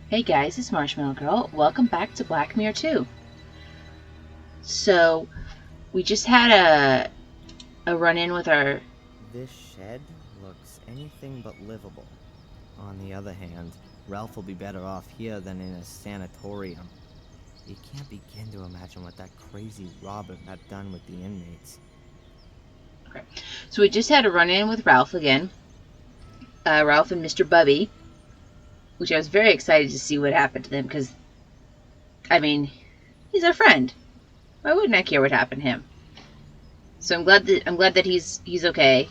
Hey guys, it's MarshmallowGirl. Welcome back to Black Mirror 2. So, we just had a run-in with our... This shed looks anything but livable. On the other hand, Ralph will be better off here than in a sanatorium. You can't begin to imagine what that crazy Robert had done with the inmates. Okay. So we just had a run-in with Ralph again. Ralph and Mr. Bubby. Which I was very excited to see what happened to them, because, I mean, he's our friend. Why wouldn't I care what happened to him? So I'm glad that he's okay.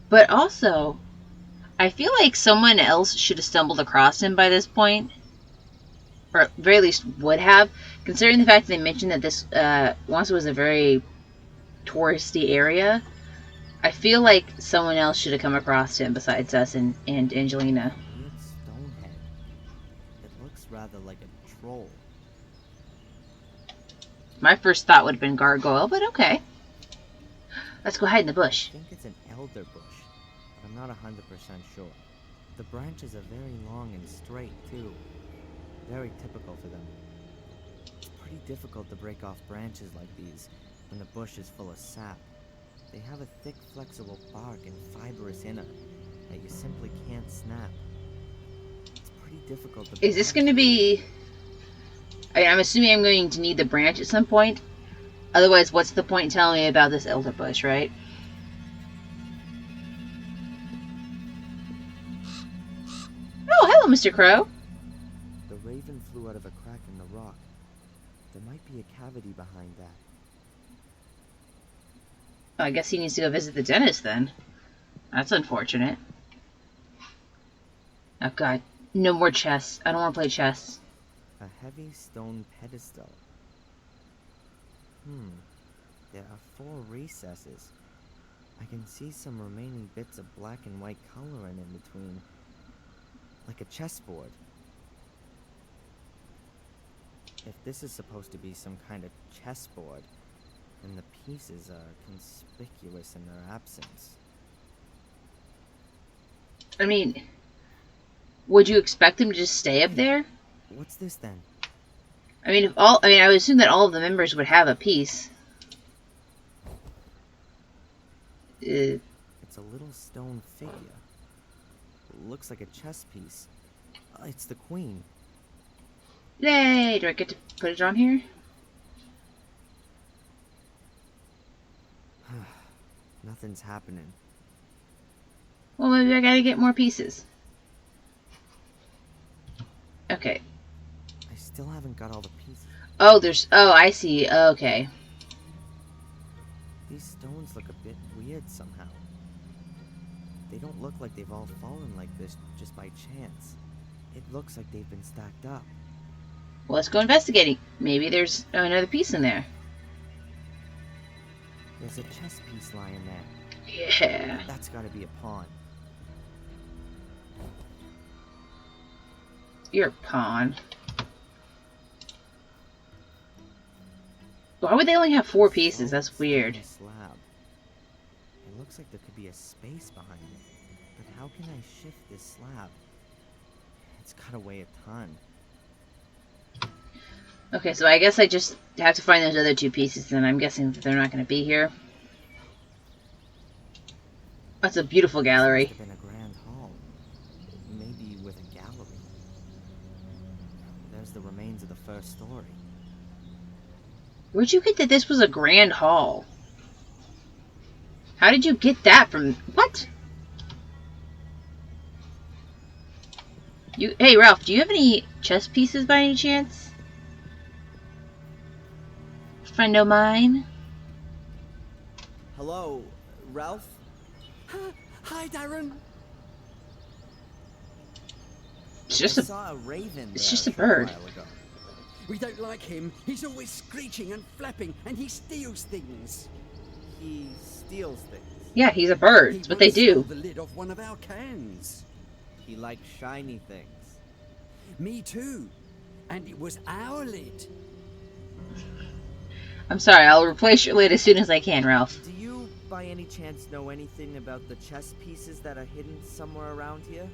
But also, I feel like someone else should have stumbled across him by this point. Or at the very least would have. Considering the fact that they mentioned that this once was a very touristy area. I feel like someone else should have come across him besides us and Angelina. Weird stone head. It looks rather like a troll. My first thought would have been gargoyle, but okay. Let's go hide in the bush. I think it's an elder bush, but I'm not 100% sure. The branches are very long and straight, too. Very typical for them. It's pretty difficult to break off branches like these when the bush is full of sap. They have a thick, flexible bark and fibrous inner that you simply can't snap. It's pretty difficult to... Is this going to be... I'm assuming I'm going to need the branch at some point. Otherwise, what's the point in telling me about this elder bush, right? Oh, hello, Mr. Crow. The raven flew out of a crack in the rock. There might be a cavity behind that. Oh, I guess he needs to go visit the dentist then. That's unfortunate. Oh god, no more chess. I don't want to play chess. A heavy stone pedestal. There are 4 recesses. I can see some remaining bits of black and white coloring in between. Like a chessboard. If this is supposed to be some kind of chessboard, then the pieces are conspicuous in their absence. I mean, would you expect them to just stay up there? What's this then? I mean, I would assume that all of the members would have a piece. It's a little stone figure. Looks like a chess piece. It's the queen. Yay! Do I get to put it on here? Nothing's happening. Well, maybe I gotta get more pieces. Okay. I still haven't got all the pieces. Oh, I see. Okay. These stones look a bit weird somehow. They don't look like they've all fallen like this just by chance. It looks like they've been stacked up. Well, let's go investigating. Maybe there's another piece in there. There's a chess piece lying there. Yeah. That's gotta be a pawn. You're a pawn. Why would they only have 4 pieces? That's weird. Slab. It looks like there could be a space behind it. But how can I shift this slab? It's gotta weigh a ton. Okay, so I guess I just have to find those other 2 pieces, and I'm guessing that they're not going to be here. That's a beautiful gallery. Must have been a grand hall. Maybe with a gallery. There's the remains of the first story. Where'd you get that this was a grand hall? How did you get that from... What? Hey, Ralph, do you have any chess pieces by any chance? Friend of mine? Hello, Ralph? Hi, Darren. It's just I a... saw a raven It's there just a short bird. while ago. We don't like him. He's always screeching and flapping, and he steals things. He steals things. Yeah, he's a bird. He It's what they once do. stole the lid off one of our cans. He likes shiny things. Me too. And it was our lid. I'm sorry, I'll replace your lid as soon as I can, Ralph. Do you, by any chance, know anything about the chess pieces that are hidden somewhere around here?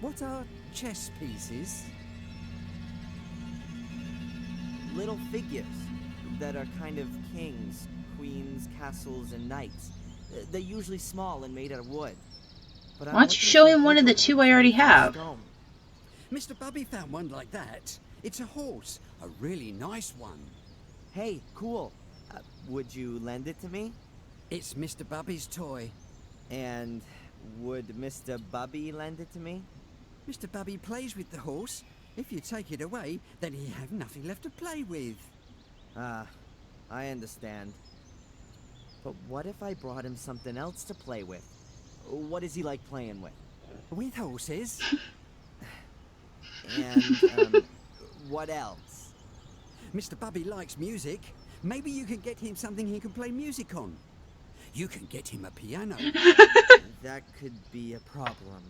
What are chess pieces? Little figures that are kind of kings, queens, castles, and knights. They're usually small and made out of wood. But Why don't you show him one of the two I already have? Mr. Bubby found one like that. It's a horse, a really nice one. Hey, cool. Would you lend it to me? It's Mr. Bubby's toy. And would Mr. Bubby lend it to me? Mr. Bubby plays with the horse. If you take it away, then he have nothing left to play with. Ah, I understand. But what if I brought him something else to play with? What is he like playing with? With horses? And, what else? Mr. Bubby likes music. Maybe you can get him something he can play music on. You can get him a piano. That could be a problem.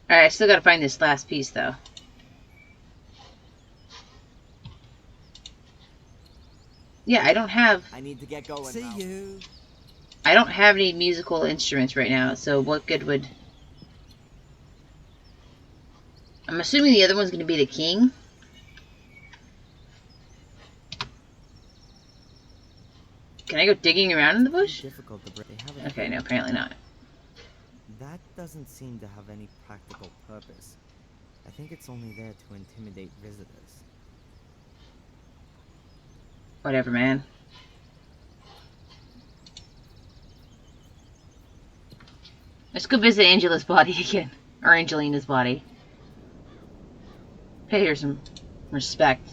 Alright, I still gotta find this last piece, though. Yeah, I don't have... I need to get going See now. you. I don't have any musical instruments right now, so what good would... I'm assuming the other one's gonna be the king. Can I go digging around in the bush? Difficult to break. They have a Okay, no, apparently not. That doesn't seem to have any practical purpose. I think it's only there to intimidate visitors. Whatever, man. Let's go visit Angela's body again. Or Angelina's body. Pay her some respect.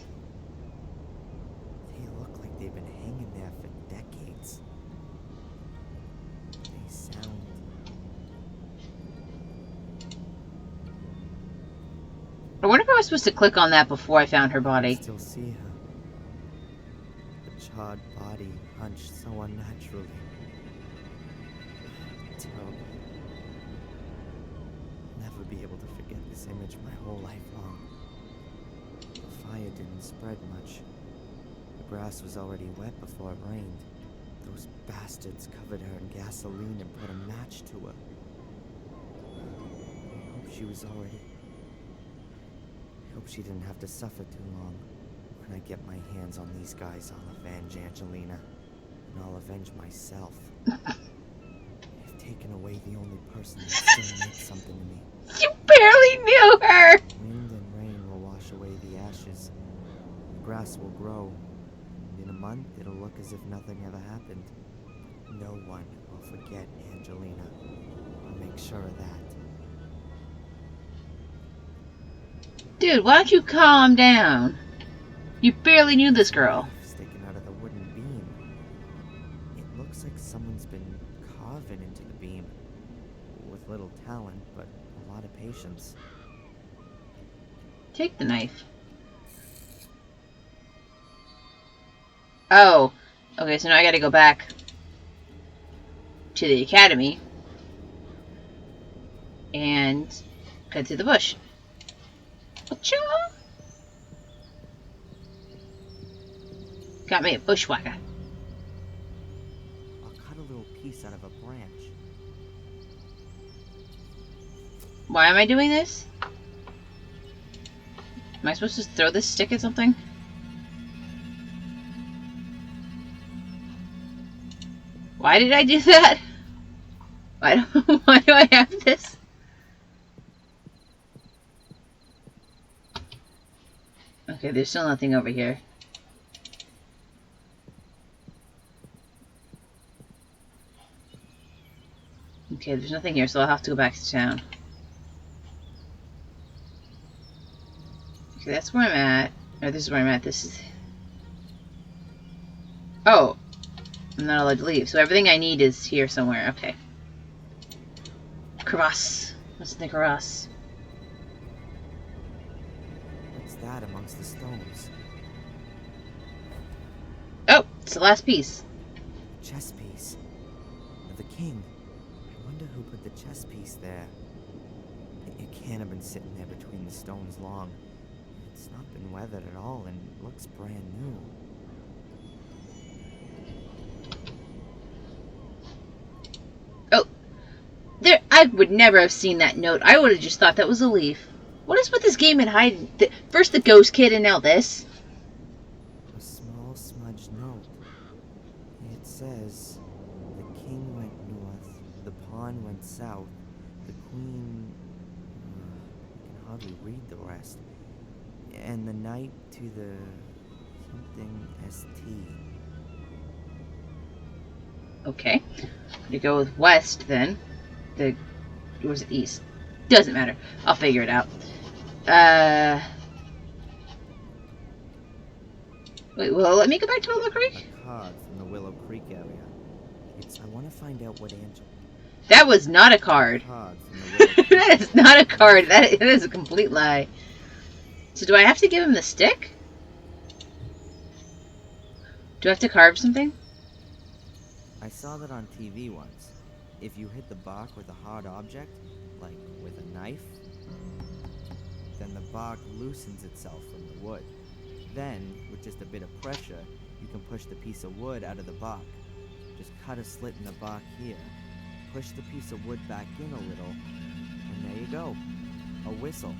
They look like they've been hanging there for decades. They sound... I wonder if I was supposed to click on that before I found her I body. still see her. The charred body hunched so unnaturally. Terrible. Never be able to forget this image my whole life long. The fire didn't spread much. The grass was already wet before it rained. Those bastards covered her in gasoline and put a match to her. I hope she was already... I hope she didn't have to suffer too long. When I get my hands on these guys, I'll avenge Angelina. And I'll avenge myself. They've taken away the only person that still meant something to me. You barely knew her! Wind and rain will wash away the ashes. The grass will grow. And in a month, it'll look as if nothing ever happened. No one will forget Angelina. I'll make sure of that. Dude, why don't you calm down? You barely knew this girl. Sticking out of the wooden beam. It looks like someone's been carving into the beam. With little talent, but a lot of patience. Take the knife. Oh. Okay, so now I gotta go back to the academy and cut through the bush. Achoo! Got me a bushwhacker. I'll cut a little piece out of a branch. Why am I doing this? Am I supposed to throw this stick at something? Why did I do that? Why do I have this? Okay, there's still nothing over here. Okay, there's nothing here, so I'll have to go back to town. Okay, that's where I'm at. Or this is where I'm at. This is... Oh! I'm not allowed to leave. So everything I need is here somewhere. Okay. Crevasse. What's in the crevasse? What's that amongst the stones? Oh! It's the last piece. Chess piece. Of the king. I wonder who put the chess piece there. It can't have been sitting there between the stones long. It's not been weathered at all and looks brand new. There, I would never have seen that note. I would have just thought that was a leaf. What is with this game and hiding? First the ghost kid and now this. A small smudged note. It says, the king went north, the pawn went south, the queen... I can hardly read the rest. And the knight to the... something ST. Okay. You go with west then. Or was it east? Doesn't matter. I'll figure it out. Wait, well, let me go back to Willow Creek? A card from the Willow Creek area. I want to find out what Angel... That was not a card. Card from the Willow Creek. That is not a card. That is a complete lie. So do I have to give him the stick? Do I have to carve something? I saw that on TV once. If you hit the bark with a hard object, like with a knife, then the bark loosens itself from the wood. Then, with just a bit of pressure, you can push the piece of wood out of the bark. Just cut a slit in the bark here, push the piece of wood back in a little, and there you go. A whistle.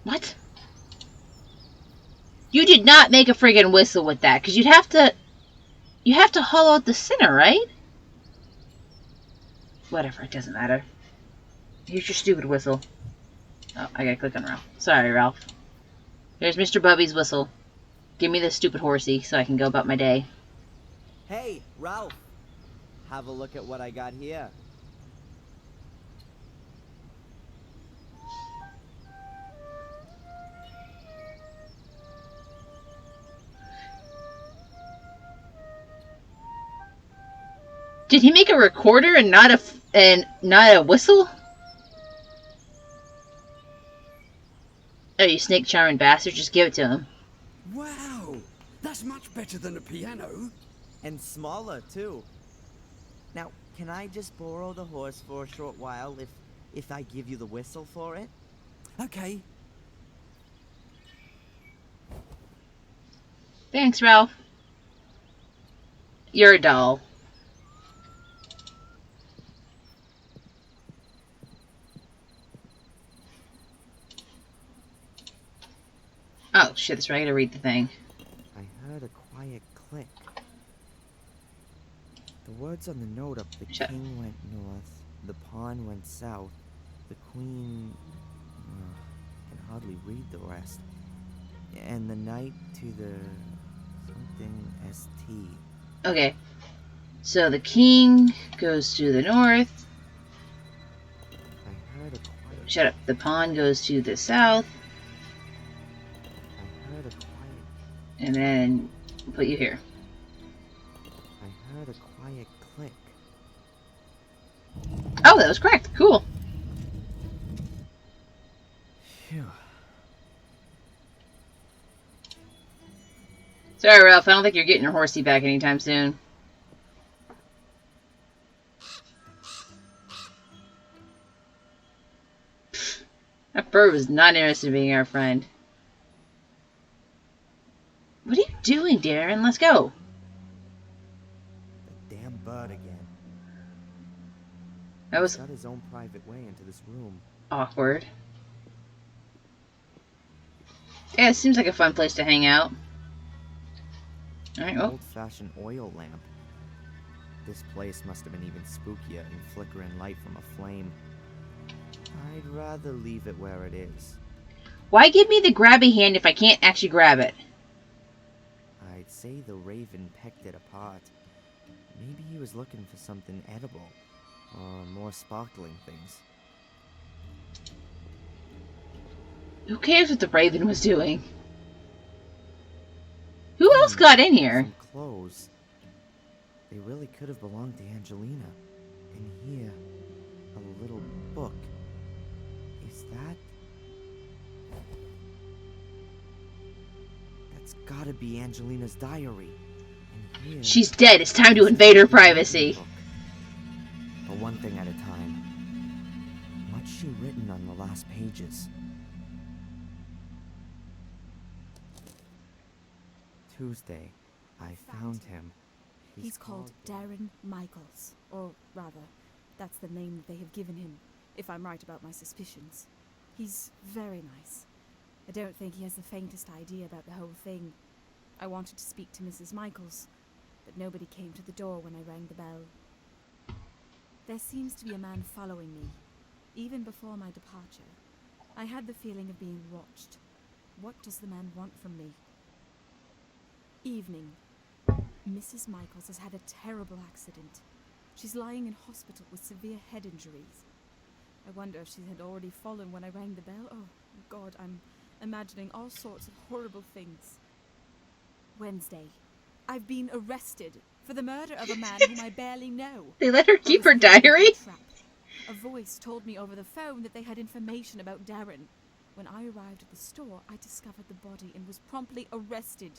What? You did not make a friggin' whistle with that, because you have to hollow out the center, right? Whatever, it doesn't matter. Here's your stupid whistle. Oh, I gotta click on Ralph. Sorry, Ralph. There's Mr. Bubby's whistle. Give me this stupid horsey so I can go about my day. Hey, Ralph! Have a look at what I got here. Did he make a recorder and not a whistle? Oh, you snake charming bastard! Just give it to him. Wow, that's much better than a piano. And smaller, too. Now, can I just borrow the horse for a short while if I give you the whistle for it? Okay. Thanks, Ralph. You're a doll. Oh, shit, that's right. I gotta read the thing. I heard a quiet click. The words on the note up, the Shut. king went north, the pawn went south, the queen... I can hardly read the rest. And the knight to the... something ST. Okay. So the king goes to the north. I heard a quiet... Shut up. The pawn goes to the south. I heard a quiet... And then put you here. I heard a quiet click. Oh, that was correct. Cool. Phew. Sorry, Ralph. I don't think you're getting your horsey back anytime soon. That bird was not interested in being our friend. What are you doing, Darren? Let's go. The damn bird again. That was He's got his own private way into this room. awkward. Yeah, it seems like a fun place to hang out. Alright, well. Old-fashioned oil lamp. This place must have been even spookier in flickering light from a flame. I'd rather leave it where it is. Why give me the grabby hand if I can't actually grab it? I'd say the raven pecked it apart. Maybe he was looking for something edible, or more sparkling things. Who cares what the raven was doing? Who else got in here? Some clothes. They really could have belonged to Angelina. And here, a little book. Is that... That's gotta be Angelina's diary. And here... She's dead. It's time to invade her privacy. But one thing at a time. What's she written on the last pages? Tuesday, I found him. He's called Darren Michaels. Or rather, that's the name that they have given him, if I'm right about my suspicions. He's very nice. I don't think he has the faintest idea about the whole thing. I wanted to speak to Mrs. Michaels, but nobody came to the door when I rang the bell. There seems to be a man following me. Even before my departure, I had the feeling of being watched. What does the man want from me? Evening. Mrs. Michaels has had a terrible accident. She's lying in hospital with severe head injuries. I wonder if she had already fallen when I rang the bell. Oh, God, I'm imagining all sorts of horrible things. Wednesday. I've been arrested for the murder of a man whom I barely know. They let her keep her diary? A voice told me over the phone that they had information about Darren. When I arrived at the store, I discovered the body and was promptly arrested.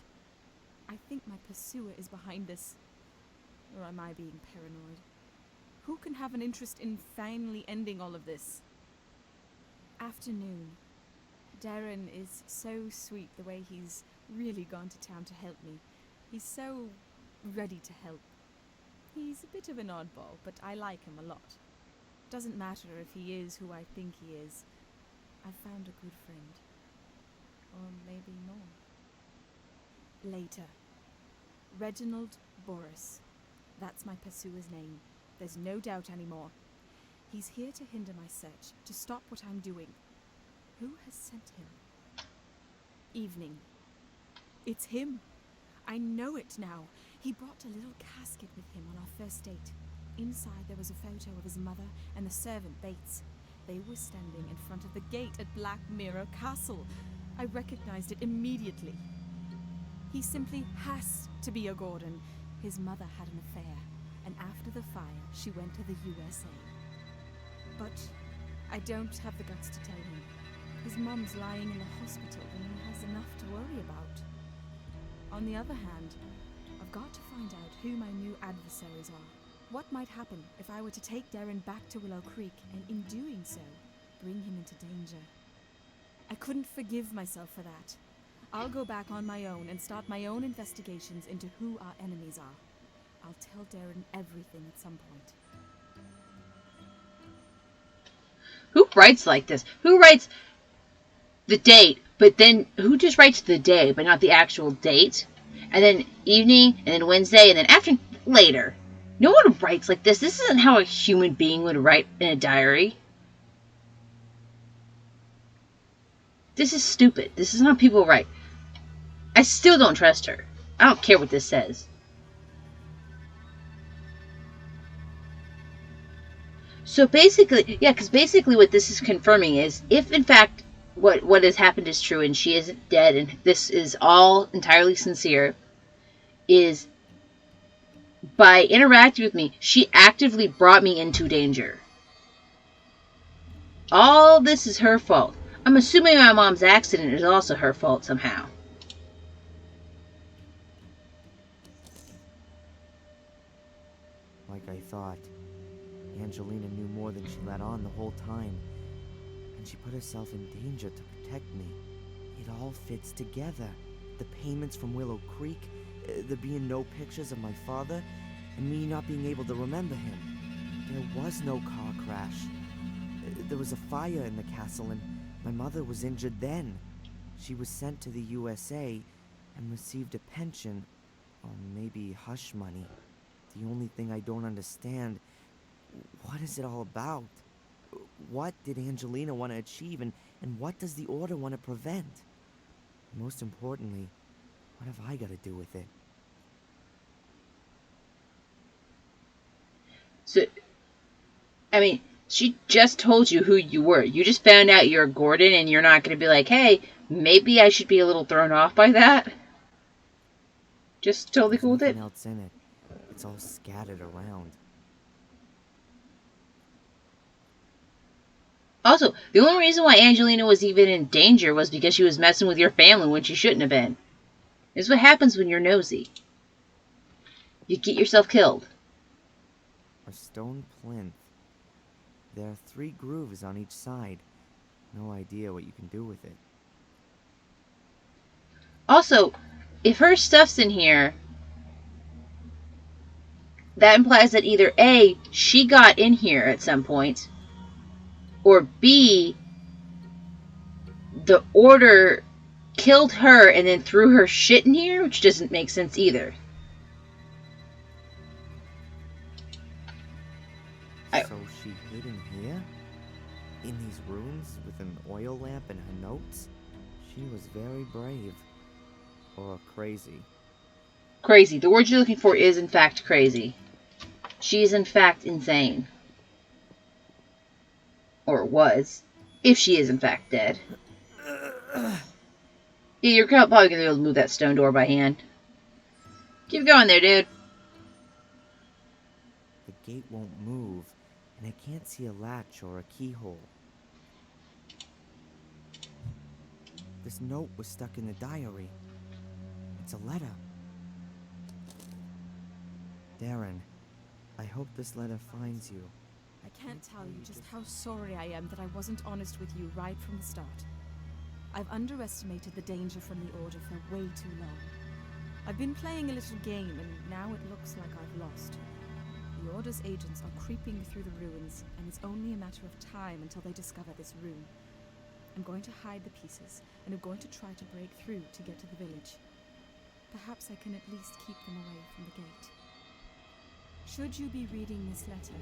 I think my pursuer is behind this. Or am I being paranoid? Who can have an interest in finally ending all of this? Afternoon. Darren is so sweet the way he's really gone to town to help me. He's so ready to help. He's a bit of an oddball, but I like him a lot. Doesn't matter if he is who I think he is. I've found a good friend. Or maybe more. Later. Reginald Boris. That's my pursuer's name. There's no doubt anymore. He's here to hinder my search, to stop what I'm doing. Who has sent him? Evening. It's him. I know it now. He brought a little casket with him on our first date. Inside there was a photo of his mother and the servant Bates. They were standing in front of the gate at Black Mirror Castle. I recognized it immediately. He simply has to be a Gordon. His mother had an affair, and after the fire, she went to the USA. But I don't have the guts to tell him. His mom's lying in the hospital, and he has enough to worry about. On the other hand, I've got to find out who my new adversaries are. What might happen if I were to take Darren back to Willow Creek, and in doing so, bring him into danger? I couldn't forgive myself for that. I'll go back on my own and start my own investigations into who our enemies are. I'll tell Darren everything at some point. Who writes like this? Who writes the date, but then who just writes the day, but not the actual date? And then evening, and then Wednesday, and then after later. No one writes like this. This isn't how a human being would write in a diary. This is stupid. This is not how people write. I still don't trust her. I don't care what this says. So basically, yeah, because basically what this is confirming is, if in fact what has happened is true and she isn't dead and this is all entirely sincere, is by interacting with me, she actively brought me into danger. All this is her fault. I'm assuming my mom's accident is also her fault somehow. Like I thought, Angelina knew more than she let on the whole time, and she put herself in danger to protect me. It all fits together. The payments from Willow Creek, there being no pictures of my father, and me not being able to remember him. There was no car crash. There was a fire in the castle, and my mother was injured then. She was sent to the USA and received a pension, or maybe hush money. The only thing I don't understand, what is it all about? What did Angelina want to achieve, and what does the Order want to prevent? Most importantly, what have I got to do with it? So, I mean, she just told you who you were. You just found out you're Gordon, and you're not going to be like, hey, maybe I should be a little thrown off by that. Just totally cool with it. There's nothing else in it. It's all scattered around. Also, the only reason why Angelina was even in danger was because she was messing with your family when she shouldn't have been. This is what happens when you're nosy. You get yourself killed. A stone plinth. There are 3 grooves on each side. No idea what you can do with it. Also, if her stuff's in here, that implies that either A, she got in here at some point, or B, the Order killed her and then threw her shit in here, which doesn't make sense either. So she hid in here? In these rooms with an oil lamp and her notes? She was very brave. Or crazy. Crazy. The word you're looking for is in fact crazy. She is in fact insane. Or was. If she is in fact dead. Yeah, you're probably going to be able to move that stone door by hand. Keep going there, dude. The gate won't move, and I can't see a latch or a keyhole. This note was stuck in the diary. It's a letter. Darren, I hope this letter finds you. I can't tell you just how sorry I am that I wasn't honest with you right from the start. I've underestimated the danger from the Order for way too long. I've been playing a little game, and now it looks like I've lost. The Order's agents are creeping through the ruins, and it's only a matter of time until they discover this room. I'm going to hide the pieces, and I'm going to try to break through to get to the village. Perhaps I can at least keep them away from the gate. Should you be reading this letter,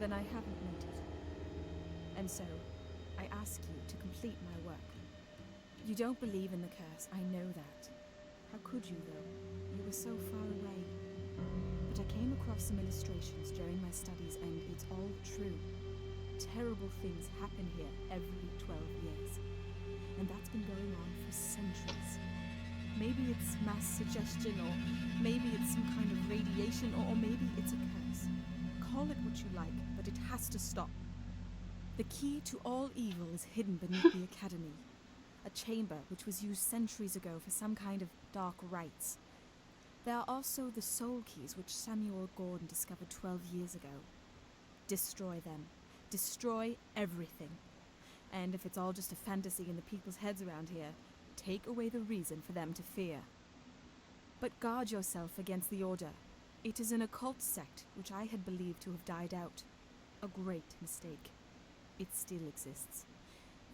then I haven't meant it. And so, I ask you to complete my work. You don't believe in the curse, I know that. How could you, though? You were so far away. But I came across some illustrations during my studies, and it's all true. Terrible things happen here every 12 years. And that's been going on for centuries. Maybe it's mass suggestion, or maybe it's some kind of radiation, or maybe it's a curse. Call it what you like, but it has to stop. The key to all evil is hidden beneath the Academy. A chamber which was used centuries ago for some kind of dark rites. There are also the soul keys which Samuel Gordon discovered 12 years ago. Destroy them. Destroy everything. And if it's all just a fantasy in the people's heads around here, take away the reason for them to fear. But guard yourself against the Order. It is an occult sect which I had believed to have died out. A great mistake. It still exists.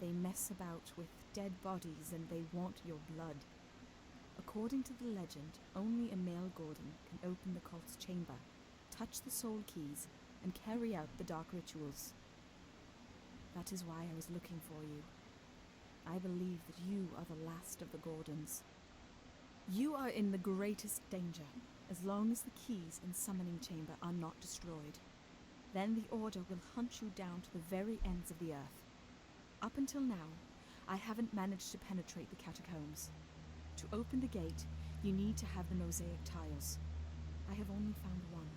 They mess about with dead bodies and they want your blood. According to the legend, only a male Gordon can open the cult's chamber, touch the soul keys, and carry out the dark rituals. That is why I was looking for you. I believe that you are the last of the Gordons. You are in the greatest danger, as long as the keys in Summoning Chamber are not destroyed. Then the Order will hunt you down to the very ends of the earth. Up until now, I haven't managed to penetrate the catacombs. To open the gate, you need to have the mosaic tiles. I have only found one.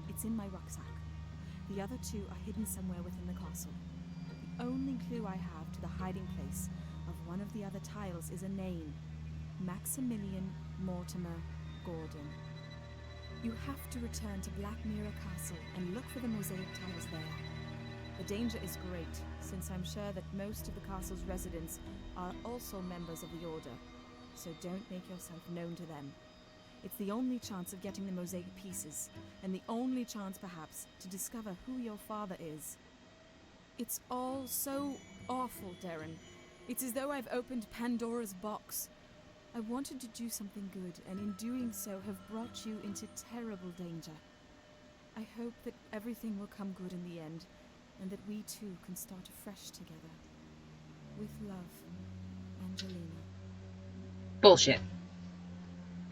It's in my rucksack. The other two are hidden somewhere within the castle. The only clue I have to the hiding place of one of the other tiles is a name. Maximilian Mortimer Gordon. You have to return to Black Mirror Castle and look for the mosaic tiles there. The danger is great, since I'm sure that most of the castle's residents are also members of the Order, so don't make yourself known to them. It's the only chance of getting the mosaic pieces, and the only chance, perhaps, to discover who your father is. It's all so awful, Darren. It's as though I've opened Pandora's box. I wanted to do something good, and in doing so have brought you into terrible danger. I hope that everything will come good in the end, and that we too can start afresh together. With love, Angelina. Bullshit.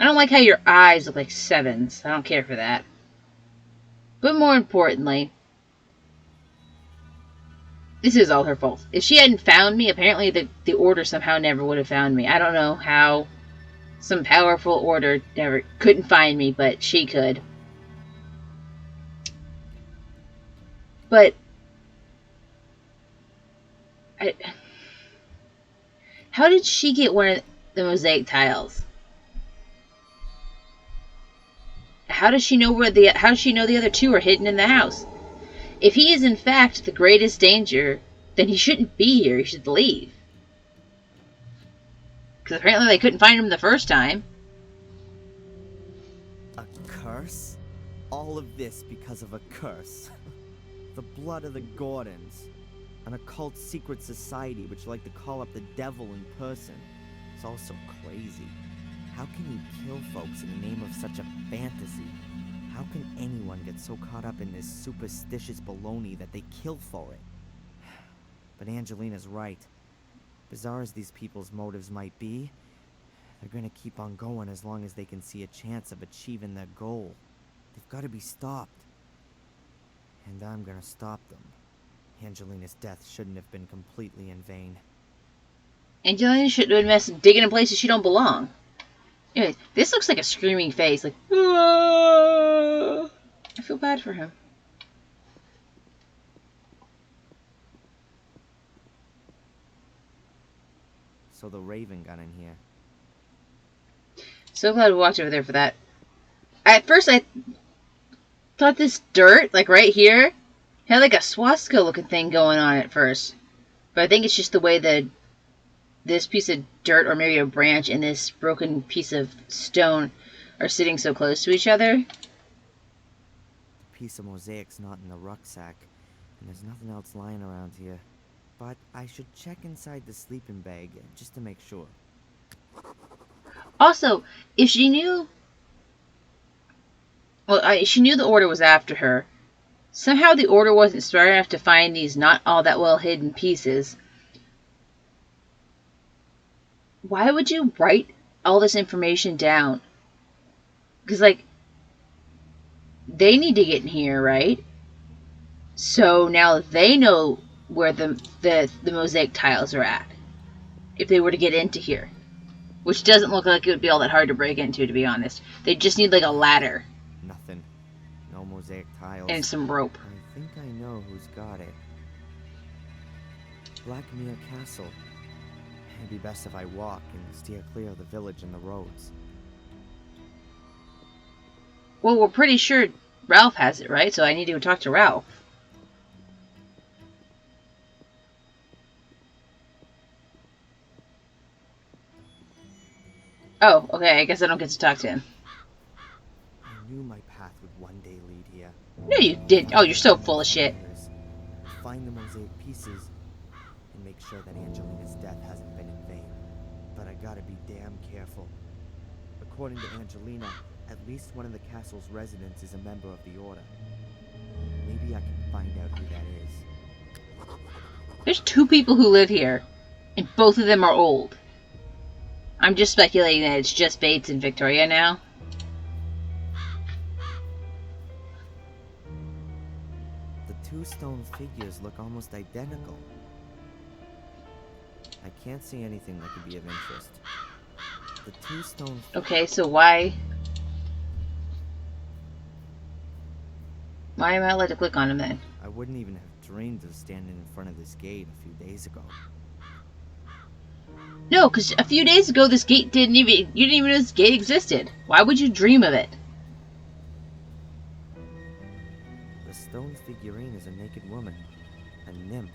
I don't like how your eyes look like sevens. I don't care for that. But more importantly, this is all her fault. If she hadn't found me, apparently the Order somehow never would have found me. I don't know how some powerful Order couldn't find me, but she could. But how did she get one of the mosaic tiles? How does she know how does she know the other two are hidden in the house? If he is in fact the greatest danger, then he shouldn't be here. He should leave. Because apparently they couldn't find him the first time. A curse? All of this because of a curse. The blood of the Gordons. An occult secret society which like to call up the devil in person. It's all so crazy. How can you kill folks in the name of such a fantasy? How can anyone get so caught up in this superstitious baloney that they kill for it? But Angelina's right. Bizarre as these people's motives might be, they're gonna keep on going as long as they can see a chance of achieving their goal. They've got to be stopped. And I'm gonna stop them. Angelina's death shouldn't have been completely in vain. Angelina shouldn't have been messing digging in places she don't belong. Anyways, this looks like a screaming face, like, "Ah!" I feel bad for him. So the Raven got in here. So glad we walked over there for that. At first, I thought this dirt, like right here, had like a swastika looking thing going on at first. But I think it's just the way that this piece of dirt, or maybe a branch, and this broken piece of stone are sitting so close to each other. The piece of mosaic's not in the rucksack, and there's nothing else lying around here. But I should check inside the sleeping bag just to make sure. Also, if she knew... Well, she knew the Order was after her. Somehow the Order wasn't smart enough to find these not all that well hidden pieces. Why would you write all this information down? Because, like, they need to get in here, right? So now they know where the mosaic tiles are at. If they were to get into here. Which doesn't look like it would be all that hard to break into, to be honest. They just need, like, a ladder. Nothing. No mosaic tiles. And some rope. I think I know who's got it. Black Mirror Castle. It'd be best if I walk and steer clear of the village and the roads. Well, we're pretty sure Ralph has it, right? So I need to go talk to Ralph. Oh, okay, I guess I don't get to talk to him. I knew my path would one day lead here. No, you didn't. Oh, you're so full of shit. Find the mosaic pieces and make sure that Angelina's death hasn't been in vain. But I gotta be damn careful. According to Angelina, at least one of the castle's residents is a member of the Order. Maybe I can find out who that is. There's 2 people who live here, and both of them are old. I'm just speculating that it's just Bates and Victoria now. The 2 stone figures look almost identical. I can't see anything that could be of interest. The 2 stone... Okay, so why am I allowed to click on him then? I wouldn't even have dreamed of standing in front of this gate a few days ago. No, because a few days ago this gate you didn't even know this gate existed. Why would you dream of it? The stone figurine is a naked woman, a nymph.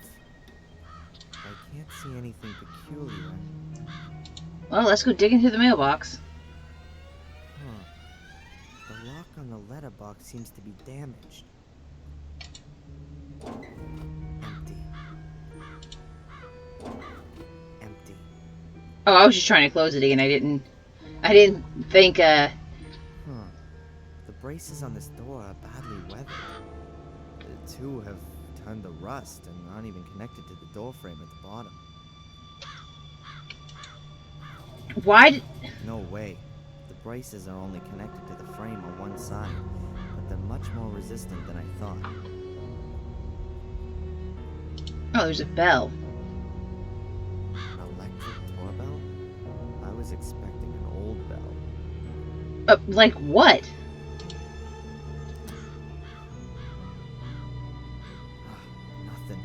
I can't see anything peculiar. Well, let's go dig into the mailbox. Huh. The lock on the letterbox seems to be damaged. Empty. Empty. Oh, I was just trying to close it again. I didn't think, Huh. The braces on this door are badly weathered. The 2 have turned to rust and aren't even connected to the door frame at the bottom. why did... No way. The braces are only connected to the frame on one side, but they're much more resistant than I thought. Oh, there's a bell. An electric doorbell? I was expecting an old bell. Like what? Nothing.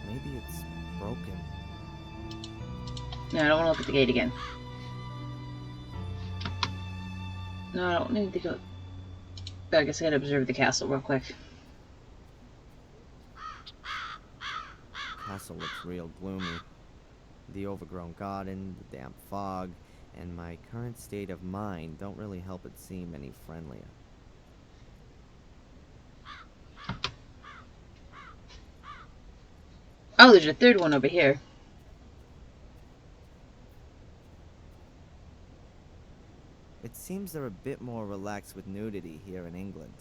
Maybe it's broken. No, I don't want to look at the gate again. No, I don't need to go... I guess I gotta observe the castle real quick. Castle looks real gloomy. The overgrown garden, the damp fog, and my current state of mind don't really help it seem any friendlier. Oh, there's a third one over here. It seems they're a bit more relaxed with nudity here in England.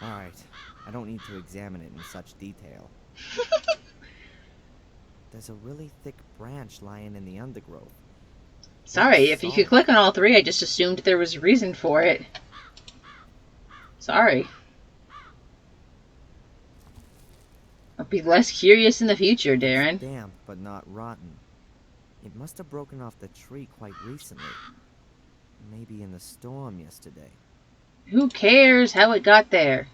Alright, I don't need to examine it in such detail. There's a really thick branch lying in the undergrowth. Sorry, if you could click on all three, I just assumed there was a reason for it. Sorry. I'll be less curious in the future, Darren. It's damp, but not rotten. It must have broken off the tree quite recently. Maybe in the storm yesterday. Who cares how it got there?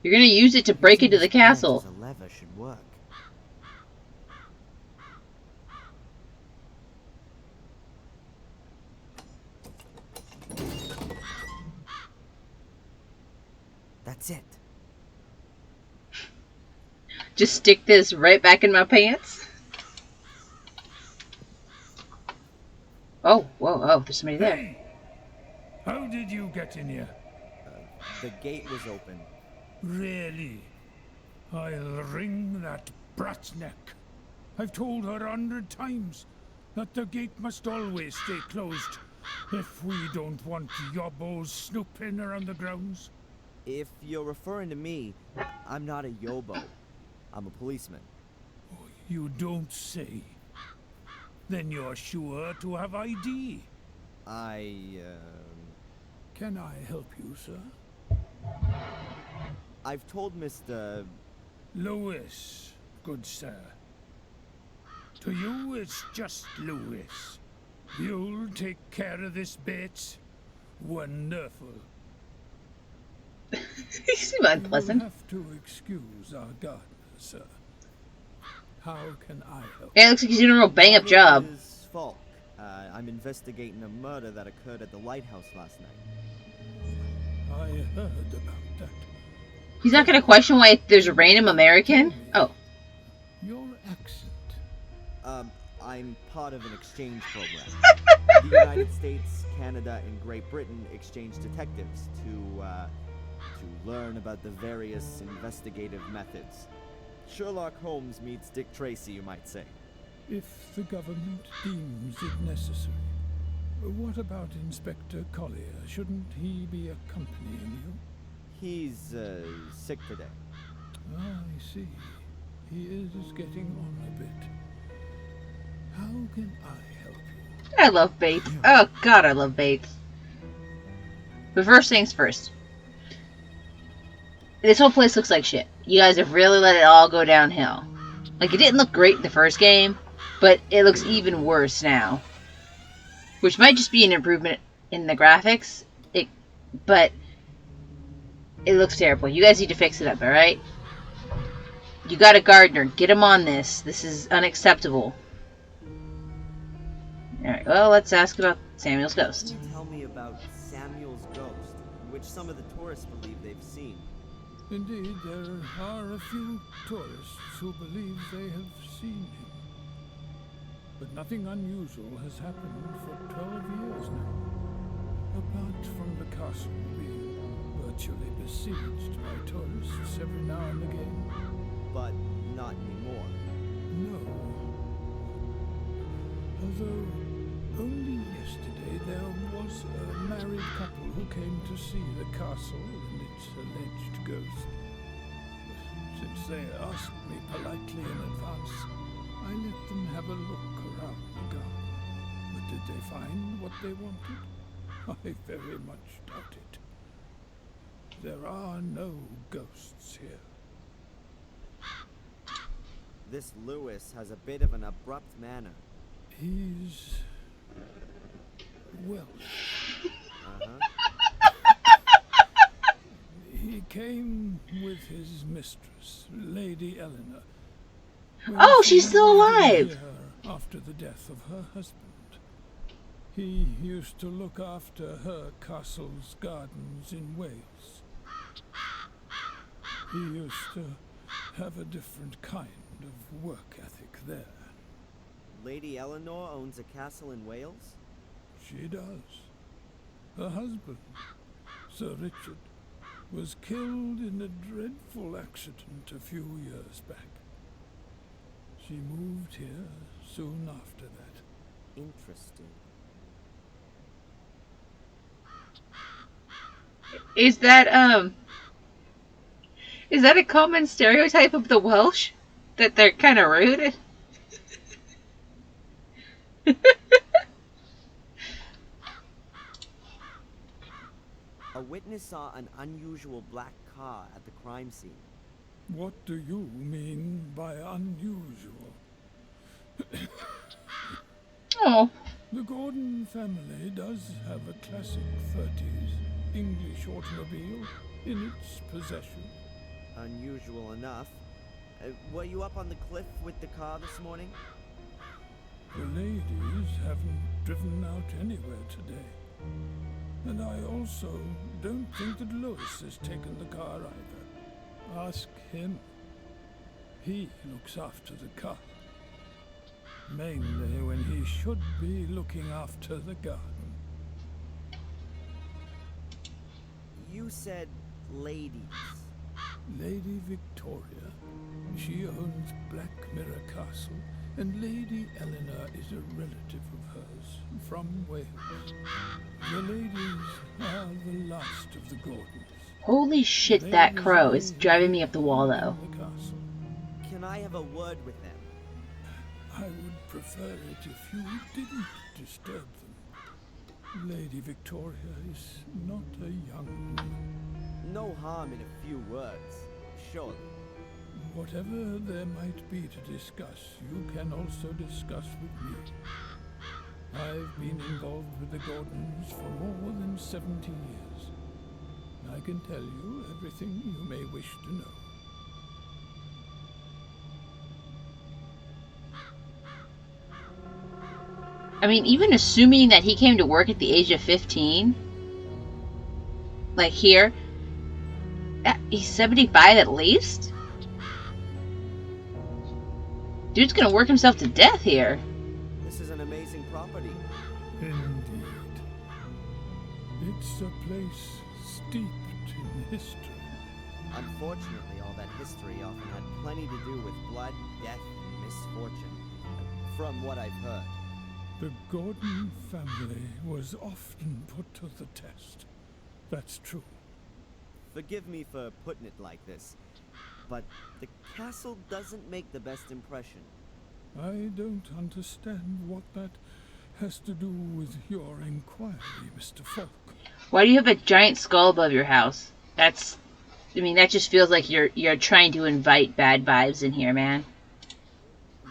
You're gonna use it to break into the castle. A lever should work. That's it. Just stick this right back in my pants. Oh, whoa, oh, there's somebody there. Hey! How did you get in here? The gate was open. Really? I'll wring that brat's neck. I've told her 100 times that the gate must always stay closed if we don't want yobbos snooping around the grounds. If you're referring to me, I'm not a yobo. I'm a policeman. Oh, you don't say. Then you're sure to have ID. Can I help you, sir? I've told Mr. Louise, good sir. To you, it's just Louise. You'll take care of this bit. Wonderful. You seem unpleasant. You'll have to excuse our gardener, sir. How can I help? Yeah, it looks like he's doing a real bang-up job. My name is Falk. I'm investigating a murder that occurred at the lighthouse last night. I heard about that. He's not gonna question why there's a random American? Oh. Your accent. I'm part of an exchange program. The United States, Canada, and Great Britain exchange detectives to learn about the various investigative methods. Sherlock Holmes meets Dick Tracy, you might say. If the government deems it necessary. What about Inspector Collier? Shouldn't he be accompanying you? He's sick today. Ah, I see. He is getting on a bit. How can I help you? I love Bates. Oh god, I love Bates. But first things first. This whole place looks like shit. You guys have really let it all go downhill. Like, it didn't look great in the first game, but it looks even worse now. Which might just be an improvement in the graphics, but it looks terrible. You guys need to fix it up, alright? You got a gardener. Get him on this. This is unacceptable. Alright, well, let's ask about Samuel's ghost. Can you tell me about Samuel's ghost, which some of the tourists believe they've seen? Indeed, there are a few tourists who believe they have seen him. But nothing unusual has happened for 12 years now. Apart from the castle being virtually besieged by tourists every now and again. But not anymore. No. Although, only yesterday there was a married couple who came to see the castle and its alleged ghost. Since they asked me politely in advance, I let them have a look around the garden. But did they find what they wanted? I very much doubt it. There are no ghosts here. This Lewis has a bit of an abrupt manner. He's... well... He came with his mistress, Lady Elanor. Oh, she's still alive! After the death of her husband. He used to look after her castle's gardens in Wales. He used to have a different kind of work ethic there. Lady Elanor owns a castle in Wales? She does. Her husband, Sir Richard, was killed in a dreadful accident a few years back. She moved here soon after that. Interesting. Is that a common stereotype of the Welsh? That they're kind of rude? A witness saw an unusual black car at the crime scene. What do you mean by unusual? Oh. The Gordon family does have a classic 30s English automobile in its possession. Unusual enough. Were you up on the cliff with the car this morning? The ladies haven't driven out anywhere today. And I also don't think that Louis has taken the car either. Ask him. He looks after the car. Mainly when he should be looking after the garden. You said ladies. Lady Victoria, she owns Black Mirror Castle, and Lady Elanor is a relative of hers from Wales. The ladies are the last of the Gordons. Holy shit, that crow is driving me up the wall, though. The castle. Can I have a word with them? I would prefer it if you didn't disturb them. Lady Victoria is not a young woman. No harm in a few words, surely. Whatever there might be to discuss, you can also discuss with me. I've been involved with the Gordons for more than 70 years. I can tell you everything you may wish to know. I mean, even assuming that he came to work at the age of 15, like here, he's 75 at least? Dude's gonna work himself to death here. This is an amazing property. Indeed. It's a place steeped in history. Unfortunately, all that history often had plenty to do with blood, death, and misfortune. From what I've heard. The Gordon family was often put to the test. That's true. Forgive me for putting it like this, but the castle doesn't make the best impression. I don't understand what that has to do with your inquiry, Mr. Falk. Why do you have a giant skull above your house? That just feels like you're trying to invite bad vibes in here, man.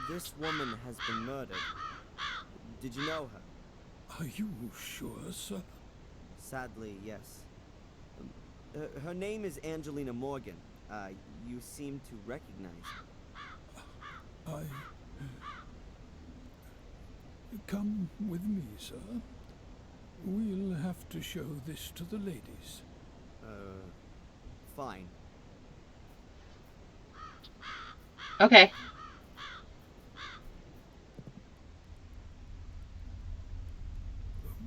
This woman has been murdered. Did you know her? Are you sure, sir? Sadly, yes. Her name is Angelina Morgan. You seem to recognize her. Come with me, sir. We'll have to show this to the ladies. Fine. Okay.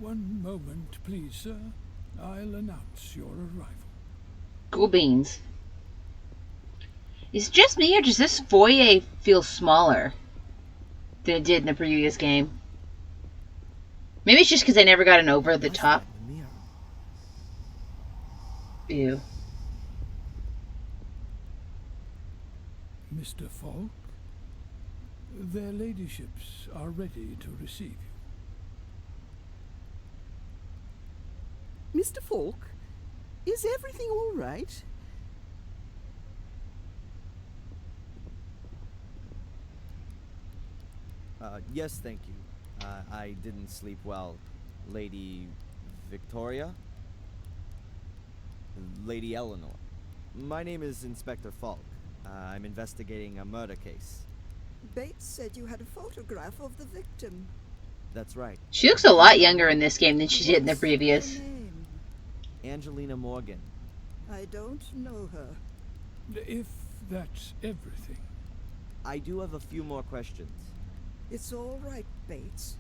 One moment, please, sir. I'll announce your arrival. Cool beans. Is it just me, or does this foyer feel smaller than it did in the previous game? Maybe it's just because I never got an over-the-top view. Mr. Falk, their ladyships are ready to receive you. Mr. Falk, is everything all right? Yes, thank you. I didn't sleep well. Lady Victoria? Lady Elanor. My name is Inspector Falk. I'm investigating a murder case. Bates said you had a photograph of the victim. That's right. She looks a lot younger in this game than she did in the What's previous. her name? Angelina Morgan. I don't know her. If that's everything. I do have a few more questions. It's all right, Bates.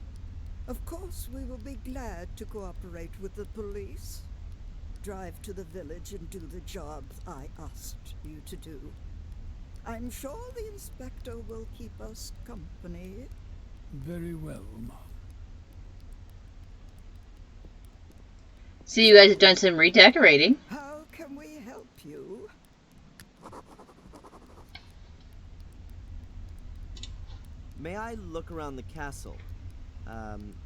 Of course, we will be glad to cooperate with the police. Drive to the village and do the job I asked you to do. I'm sure the inspector will keep us company. Very well, Mom. So you guys have done some redecorating. How can we help you? May I look around the castle?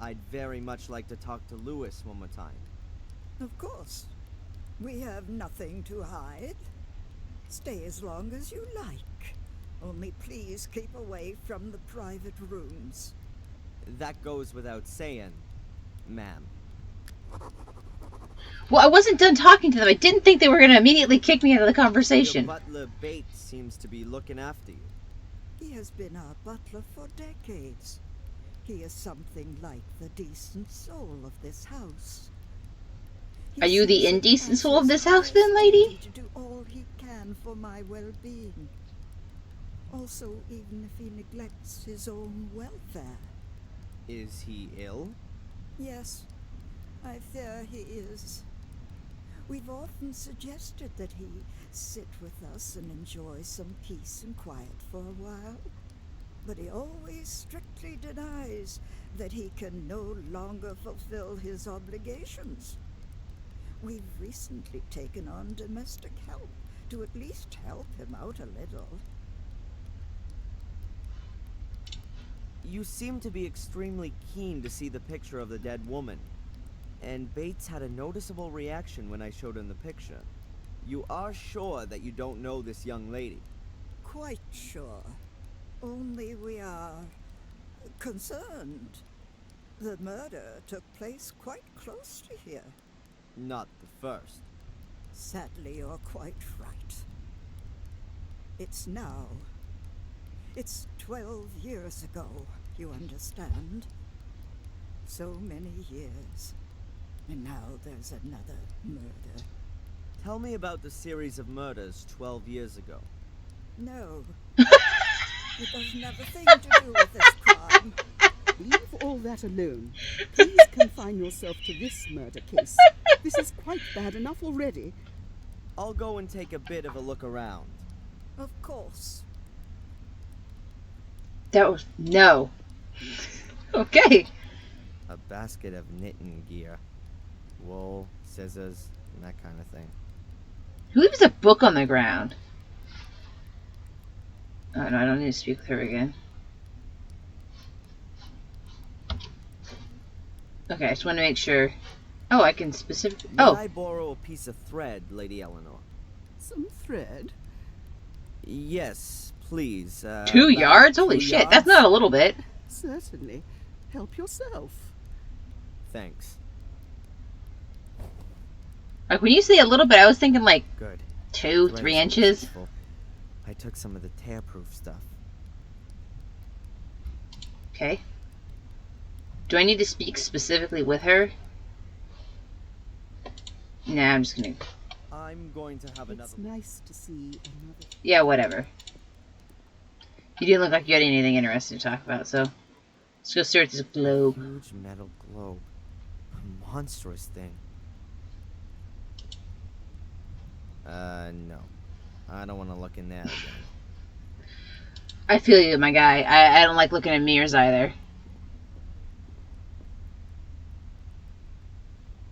I'd very much like to talk to Louise one more time. Of course. We have nothing to hide. Stay as long as you like. Only please keep away from the private rooms. That goes without saying, ma'am. Well, I wasn't done talking to them. I didn't think they were going to immediately kick me out of the conversation. Your butler Bates seems to be looking after you. He has been our butler for decades. He is something like the decent soul of this house. He Are you the sees it indecent as soul of his this house, highest then, lady? duty to do all he can for my well-being. Also, even if he neglects his own welfare. Is he ill? Yes, I fear he is. We've often suggested that he sit with us and enjoy some peace and quiet for a while, but he always strictly denies that he can no longer fulfill his obligations. We've recently taken on domestic help to at least help him out a little. You seem to be extremely keen to see the picture of the dead woman. And Bates had a noticeable reaction when I showed him the picture. You are sure that you don't know this young lady? Quite sure. Only we are concerned. The murder took place quite close to here. Not the first. Sadly, you're quite right. It's now. It's 12 years ago, you understand? So many years. And now there's another murder. Tell me about the series of murders 12 years ago. No. It doesn't have a thing to do with this crime. Leave all that alone. Please confine yourself to this murder case. This is quite bad enough already. I'll go and take a bit of a look around. Of course. That was... no. Okay. A basket of knitting gear. Wool, scissors, and that kind of thing. Who leaves a book on the ground? Oh, no, I don't need to speak with her again. Okay, I just want to make sure. Oh, I can specifically... May oh. I borrow a piece of thread, Lady Elanor? Some thread? Yes, please. 2 about yards? Holy 2 shit, yards? that's not a little bit. Certainly. Help yourself. Thanks. Like, when you say a little bit, I was thinking like Good. 2, Thread 3 is inches. useful. I took some of the tear-proof stuff. Okay. Do I need to speak specifically with her? Nah, I'm just gonna... I'm going to have another... It's nice to see another... yeah, whatever. You didn't look like you had anything interesting to talk about, so... let's go stare at this globe. Huge metal globe. A monstrous thing. No. I don't want to look in there again. I feel you, my guy. I don't like looking at mirrors either.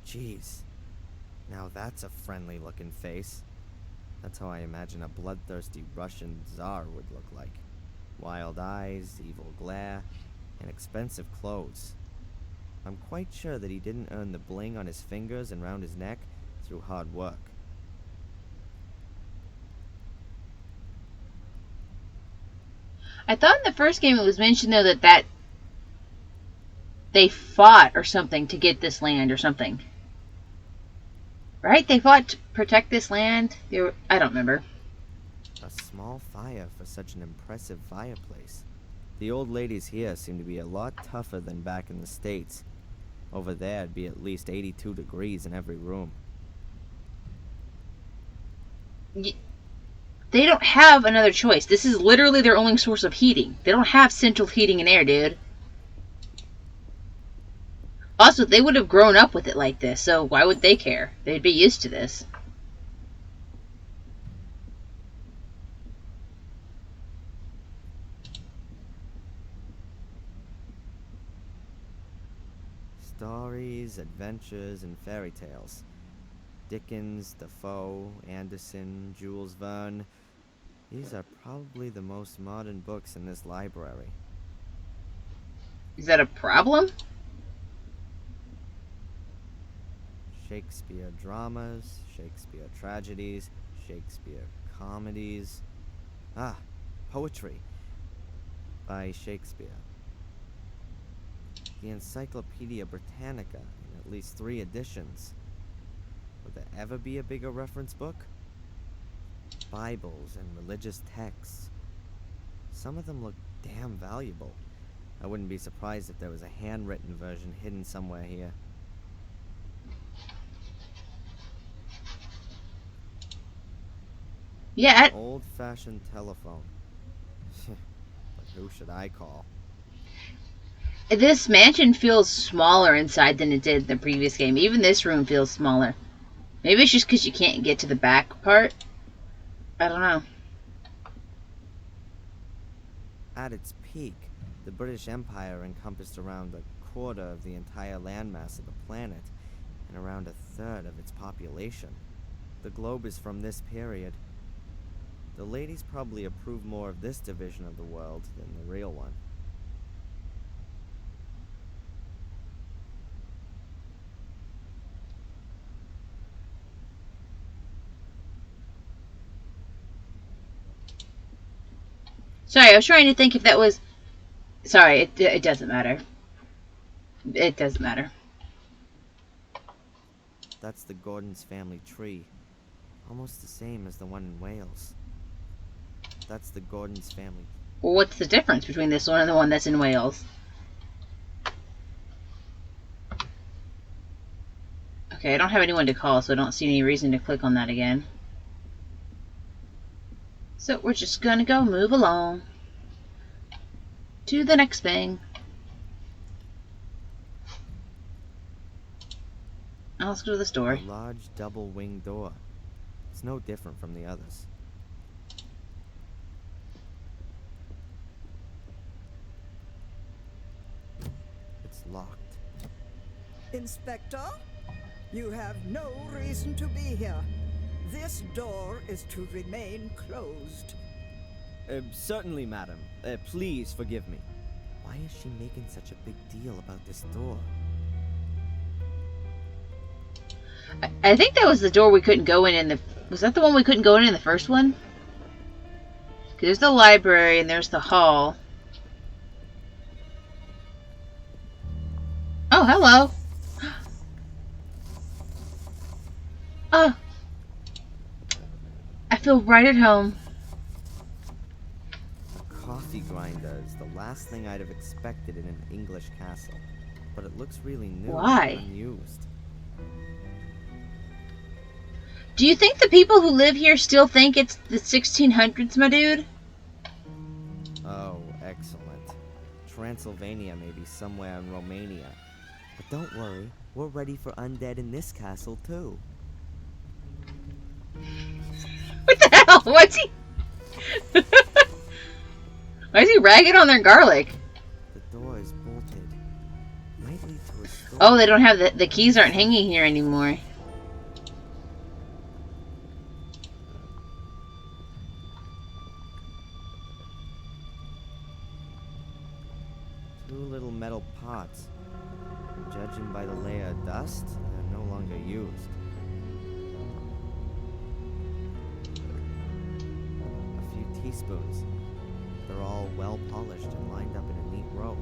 Jeez. Now that's a friendly looking face. That's how I imagine a bloodthirsty Russian czar would look like. Wild eyes, evil glare, and expensive clothes. I'm quite sure that he didn't earn the bling on his fingers and round his neck through hard work. I thought in the first game it was mentioned, though, that they fought or something to get this land or something. Right? They fought to protect this land? I don't remember. A small fire for such an impressive fireplace. The old ladies here seem to be a lot tougher than back in the States. Over there it'd be at least 82 degrees in every room. They don't have another choice. This is literally their only source of heating. They don't have central heating and air, dude. Also, they would have grown up with it like this, so why would they care? They'd be used to this. Stories, adventures, and fairy tales. Dickens, Defoe, Anderson, Jules Verne. These are probably the most modern books in this library. Is that a problem? Shakespeare dramas, Shakespeare tragedies, Shakespeare comedies. Ah, poetry by Shakespeare. The Encyclopedia Britannica in at least 3 editions. Would there ever be a bigger reference book? Bibles and religious texts. Some of them look damn valuable. I wouldn't be surprised if there was a handwritten version hidden somewhere here. Yeah. Old-fashioned telephone. But who should I call? This mansion feels smaller inside than it did in the previous game. Even this room feels smaller. Maybe it's just because you can't get to the back part. I don't know. At its peak, the British Empire encompassed around a quarter of the entire landmass of the planet, and around a third of its population. The globe is from this period. The ladies probably approve more of this division of the world than the real one. Sorry, I was trying to think if that was... Sorry, it doesn't matter. It doesn't matter. That's the Gordon's family tree. Almost the same as the one in Wales. That's the Gordon's family. Well, what's the difference between this one and the one that's in Wales? Okay, I don't have anyone to call, so I don't see any reason to click on that again. So we're just gonna go move along to the next thing. Now let's go to the store. A large double-winged door. It's no different from the others. It's locked. Inspector, you have no reason to be here. This door is to remain closed. Certainly, madam. Please forgive me. Why is she making such a big deal about this door? I think that was the door we couldn't go in the... Was that the one we couldn't go in the first one? 'Cause there's the library and there's the hall. Oh, hello. Oh. I feel right at home. A coffee grinder is the last thing I'd have expected in an English castle. But it looks really new Why? and unused. Do you think the people who live here still think it's the 1600s, my dude? Oh, excellent. Transylvania may be somewhere in Romania. But don't worry, we're ready for undead in this castle too. What the hell? Why's he... Why is he ragging on their garlic? The door is bolted. Might lead to a store. Oh, they don't have the keys aren't hanging here anymore. Two little metal pots. Judging by the layer of dust, they're no longer used. A few teaspoons. They're all well polished and lined up in a neat row.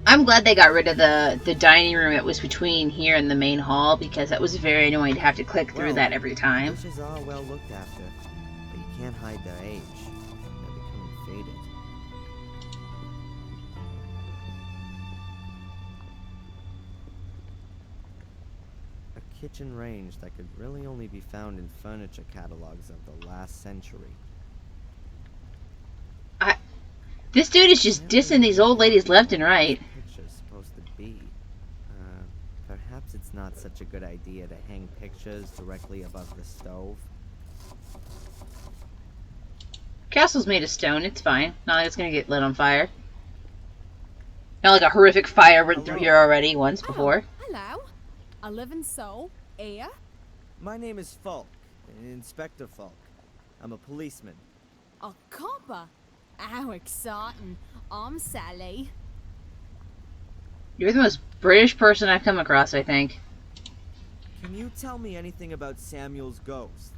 I'm glad they got rid of the dining room that was between here and the main hall, because that was very annoying to have to click through that every time. Dishes are well looked after, but you can't hide their age. They're becoming faded. A kitchen range that could really only be found in furniture catalogs of the last century. This dude is just dissing these old ladies left and right. Picture's supposed to be. Perhaps it's not such a good idea to hang pictures directly above the stove. Castle's made of stone. It's fine. Not like it's gonna get lit on fire. Not like a horrific fire went through here already once before. Hello. A living soul. Here. My name is Falk, Inspector Falk. I'm a policeman. A copper. How exciting. I'm Sally. You're the most British person I've come across, I think. Can you tell me anything about Samuel's ghost?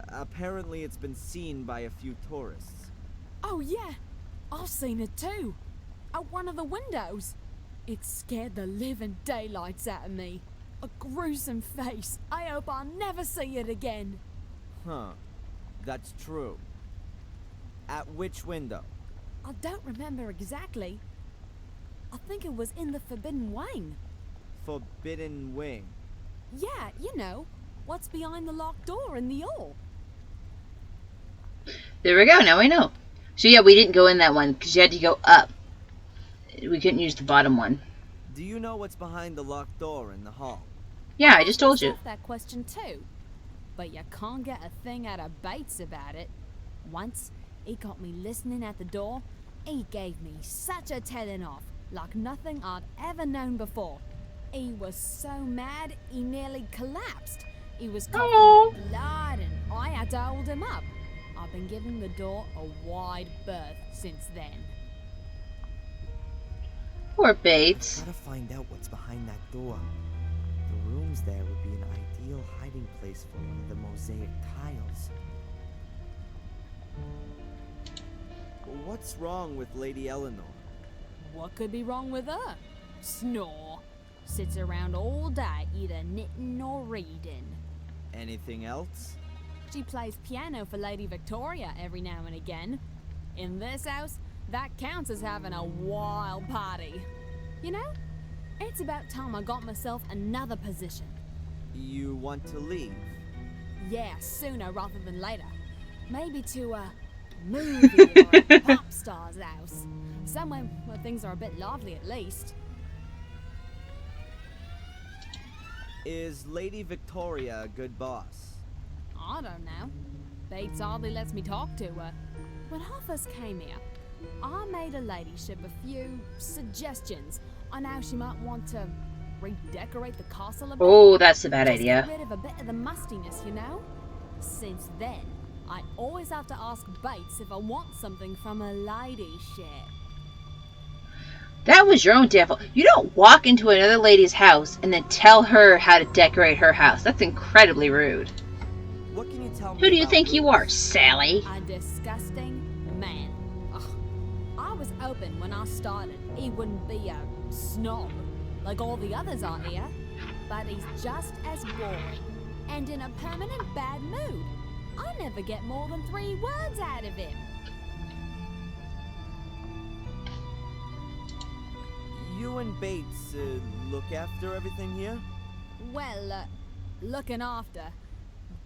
Apparently it's been seen by a few tourists. Oh yeah. I've seen it too. Out one of the windows. It scared the living daylights out of me. A gruesome face. I hope I'll never see it again. Huh. That's true. At which window? I don't remember exactly. I think it was in the Forbidden Wing. Forbidden Wing. Yeah, you know. What's behind the locked door in the hall? There we go, now I know. So yeah, we didn't go in that one, because you had to go up. We couldn't use the bottom one. Do you know what's behind the locked door in the hall? Yeah, I just told you. Asked that question too. But you can't get a thing out of Bates about it. Once, he got me listening at the door. He gave me such a telling off, like nothing I'd ever known before. He was so mad, he nearly collapsed. He was coughing blood and I had to hold him up. I've been giving the door a wide berth since then. Poor Bates. Gotta find out what's behind that door. The rooms there would be an ideal hiding place for one of the mosaic tiles. What's wrong with Lady Elanor? What could be wrong with her? Snore. Sits around all day either knitting or reading. Anything else? She plays piano for Lady Victoria every now and again. In this house, that counts as having a wild party. You know, it's about time I got myself another position. You want to leave? Yeah, sooner rather than later. Maybe to a movie or a pop star's house. Somewhere where things are a bit lively at least. Is Lady Victoria a good boss? I don't know. Bates hardly lets me talk to her. When half us came here, I made her ladyship a few suggestions on how she might want to redecorate the castle a bit. Oh, that's a bad Just idea. get rid of a bit of the mustiness, you know? Since then, I always have to ask Bates if I want something from her ladyship. That was your own devil. You don't walk into another lady's house and then tell her how to decorate her house. That's incredibly rude. What can you tell me? Who do you about think you Louise? are, Sally? A disgusting man. Ugh. I was hoping when I started he wouldn't be a snob like all the others are here, but he's just as boring and in a permanent bad mood. I never get more than 3 words out of him. You and Bates look after everything here? Well, looking after.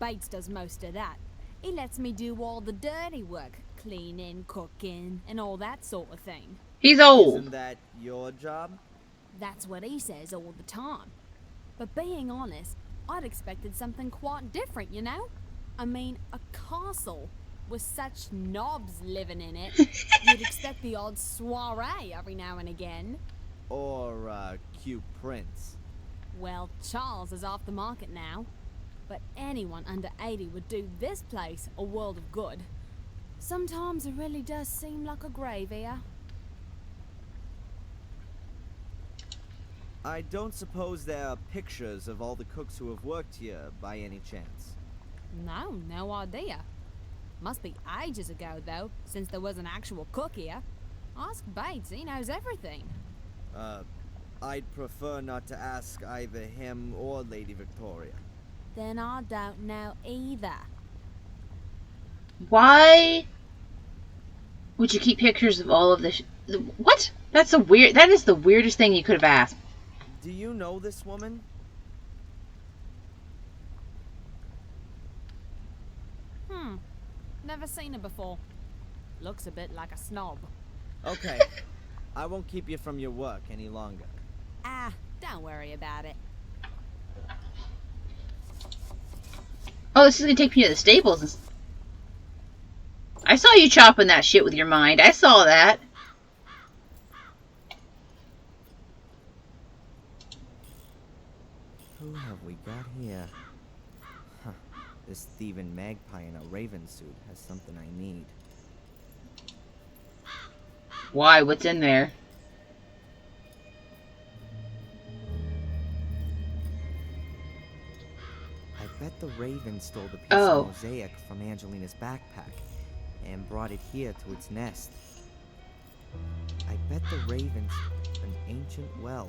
Bates does most of that. He lets me do all the dirty work, cleaning, cooking, and all that sort of thing. He's old. Isn't that your job? That's what he says all the time. But being honest, I'd expected something quite different, you know? I mean, a castle with such knobs living in it. You'd expect the odd soiree every now and again. Or, cute prince? Well, Charles is off the market now. But anyone under 80 would do this place a world of good. Sometimes it really does seem like a grave here. I don't suppose there are pictures of all the cooks who have worked here, by any chance? No idea. Must be ages ago, though, since there was an actual cook here. Ask Bates, he knows everything. I'd prefer not to ask either him or Lady Victoria. Then I don't know either. Why would you keep pictures of all of this? What? That's a weird. That is the weirdest thing you could have asked. Do you know this woman? Never seen her before. Looks a bit like a snob. Okay, I won't keep you from your work any longer. Ah, don't worry about it. Oh, this is gonna take me to the stables. I saw you chopping that shit with your mind. I saw that. Who have we got here? Huh. This thieving magpie in a raven suit has something I need. Why? What's in there? I bet the raven stole the piece Oh. of mosaic from Angelina's backpack and brought it here to its nest. I bet the raven's an ancient well.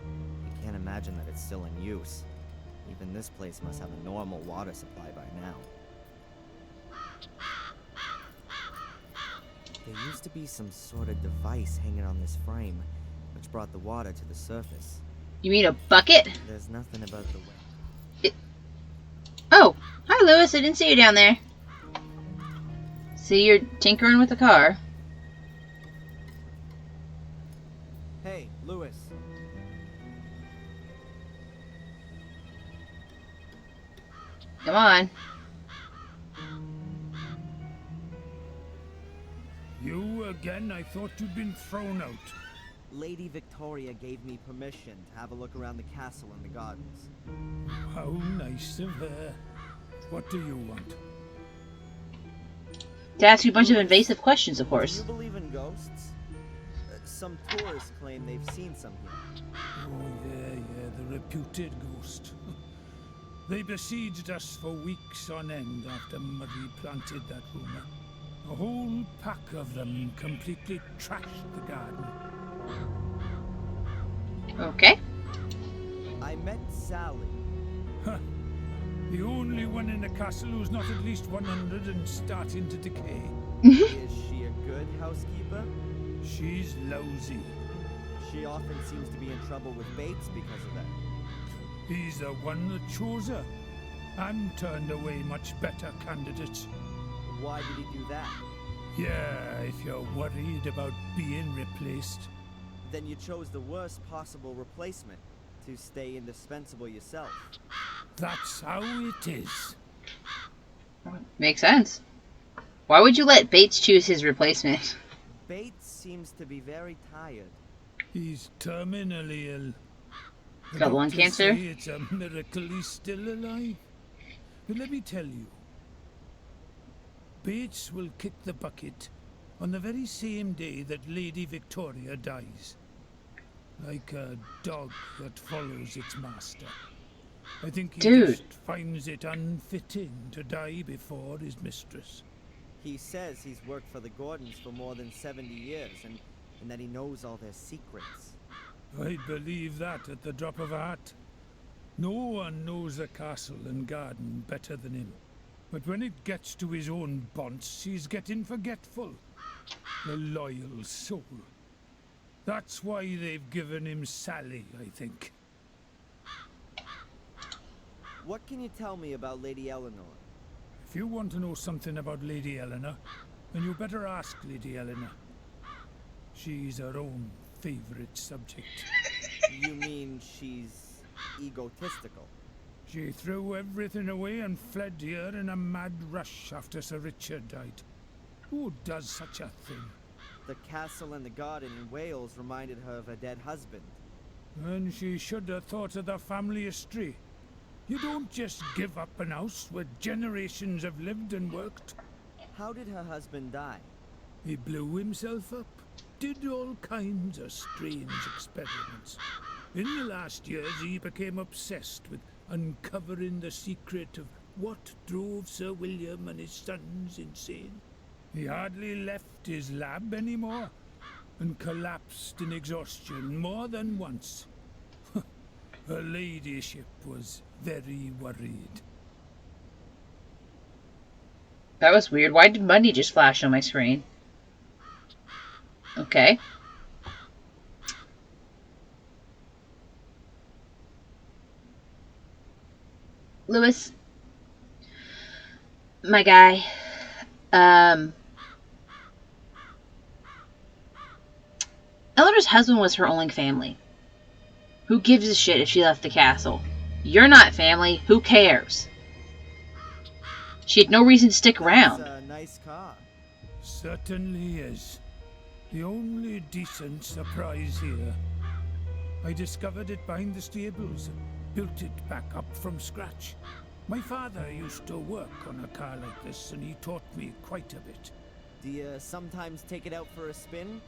I can't imagine that it's still in use. Even this place must have a normal water supply by now. There used to be some sort of device hanging on this frame, which brought the water to the surface. You mean a bucket? There's nothing about the well. Oh, hi Louis. I didn't see you down there. See, you're tinkering with the car. Hey, Louis. Come on. You again? I thought you'd been thrown out. Lady Victoria gave me permission to have a look around the castle and the gardens. How nice of her. What do you want? To ask you a bunch of invasive questions, of Do course. you believe in ghosts? Some tourists claim they've seen some here. Oh, yeah, the reputed ghost. They besieged us for weeks on end after Murray planted that rumor. A whole pack of them completely trashed the garden. Okay. I met Sally. Huh. The only one in the castle who's not at least 100 and starting to decay. Is she a good housekeeper? She's lousy. She often seems to be in trouble with Bates because of that. He's the one that chose her and turned away much better candidates. Why did he do that? Yeah, if you're worried about being replaced. Then you chose the worst possible replacement to stay indispensable yourself. That's how it is. Makes sense. Why would you let Bates choose his replacement? Bates seems to be very tired. He's terminally ill. The Got lung doctors cancer? say it's a miracle he's still alive. But let me tell you, Bates will kick the bucket on the very same day that Lady Victoria dies. Like a dog that follows its master. I think he Dude. just finds it unfitting to die before his mistress. He says he's worked for the Gordons for more than 70 years and that he knows all their secrets. I'd believe that at the drop of a hat. No one knows the castle and garden better than him. But when it gets to his own bonce, he's getting forgetful. The loyal soul. That's why they've given him Sally, I think. What can you tell me about Lady Elanor? If you want to know something about Lady Eleanor, then you better ask Lady Eleanor. She's her own favorite subject. You mean she's egotistical? She threw everything away and fled here in a mad rush after Sir Richard died. Who does such a thing? The castle and the garden in Wales reminded her of her dead husband. And she should have thought of the family history. You don't just give up an house where generations have lived and worked. How did her husband die? He blew himself up, did all kinds of strange experiments. In the last years, he became obsessed with uncovering the secret of what drove Sir William and his sons insane. He hardly left his lab anymore, and collapsed in exhaustion more than once. Her ladyship was very worried. That was weird. Why did money just flash on my screen? Okay. Louis, my guy, Eleanor's husband was her only family. Who gives a shit if she left the castle? You're not family. Who cares? She had no reason to stick around. That's a nice car. Certainly is. The only decent surprise here. I discovered it behind the stables, built it back up from scratch. My father used to work on a car like this, and he taught me quite a bit. Do you sometimes take it out for a spin?